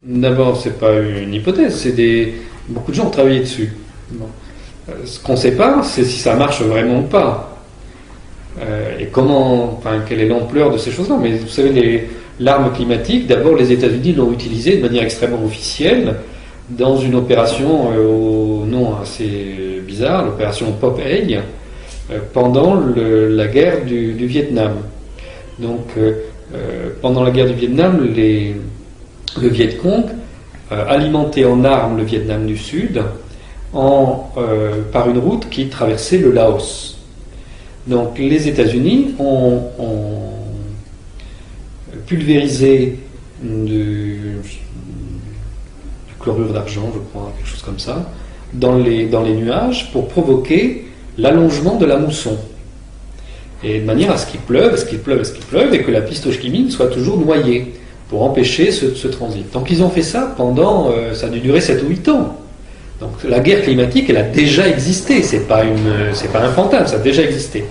D'abord, c'est pas une hypothèse, beaucoup de gens ont travaillé dessus. Bon. Ce qu'on ne sait pas, c'est si ça marche vraiment ou pas. Et quelle est l'ampleur de ces choses-là. Mais vous savez, l'arme climatique, d'abord les États-Unis l'ont utilisée de manière extrêmement officielle dans une opération au nom assez bizarre, l'opération Popeye, pendant la guerre du Vietnam. Donc, pendant la guerre du Vietnam, le Viet Cong alimentait en armes le Vietnam du Sud par une route qui traversait le Laos. Donc les États-Unis ont pulvérisé du chlorure d'argent, je crois, quelque chose comme ça, dans les nuages pour provoquer l'allongement de la mousson. Et de manière à ce qu'il pleuve, et que la piste au Ho Chi Minh soit toujours noyée, pour empêcher ce transit. Donc ils ont fait ça pendant, ça a dû durer 7 ou 8 ans. Donc la guerre climatique, elle a déjà existé, c'est pas un fantasme, ça a déjà existé.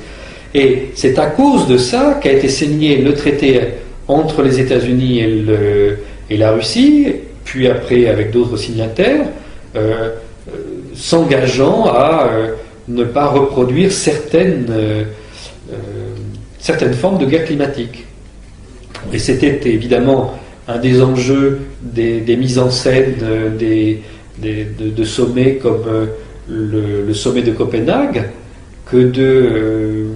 Et c'est à cause de ça qu'a été signé le traité entre les États-Unis et la Russie, puis après avec d'autres signataires, s'engageant à ne pas reproduire certaines formes de guerre climatique. Et c'était évidemment un des enjeux des mises en scène de sommets comme le sommet de Copenhague, que de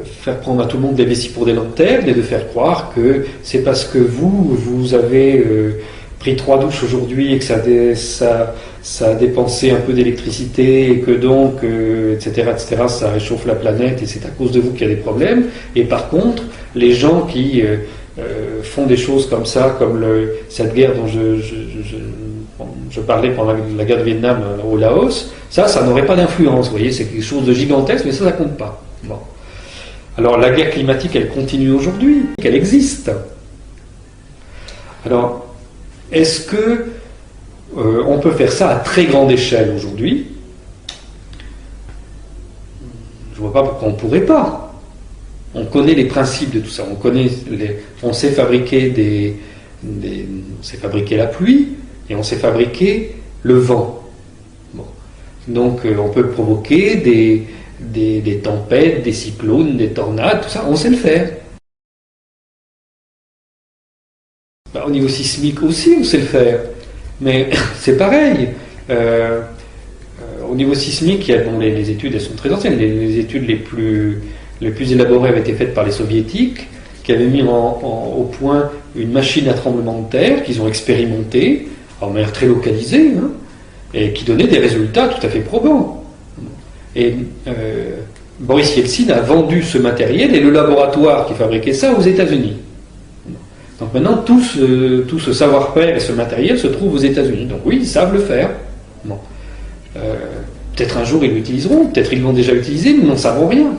faire prendre à tout le monde des vessies pour des lanternes et de faire croire que c'est parce que vous avez pris 3 douches aujourd'hui et que ça a dépensé un peu d'électricité et que donc, etc., ça réchauffe la planète et c'est à cause de vous qu'il y a des problèmes. Et par contre, les gens qui font des choses comme ça, comme cette guerre dont je parlais pendant la guerre du Vietnam au Laos, ça n'aurait pas d'influence. Vous voyez, c'est quelque chose de gigantesque, mais ça compte pas. Bon. Alors la guerre climatique, elle continue aujourd'hui, elle existe. Alors, est-ce que on peut faire ça à très grande échelle aujourd'hui? Je ne vois pas pourquoi on ne pourrait pas. On connaît les principes de tout ça. On sait fabriquer on sait fabriquer la pluie et on sait fabriquer le vent. Bon. Donc on peut provoquer des tempêtes, des cyclones, des tornades, tout ça. On sait le faire. Au niveau sismique aussi, on sait le faire. Mais c'est pareil. Au niveau sismique, les études, elles sont très anciennes. Les études les plus élaborées avaient été faites par les soviétiques, qui avaient mis au point une machine à tremblement de terre qu'ils ont expérimentée, en manière très localisée, et qui donnait des résultats tout à fait probants. Et Boris Yeltsin a vendu ce matériel et le laboratoire qui fabriquait ça aux États-Unis. Donc maintenant, tout ce savoir-faire et ce matériel se trouve aux États-Unis. Donc oui, ils savent le faire. Bon. Peut-être un jour ils l'utiliseront, peut-être ils l'ont déjà utilisé, nous n'en savons rien.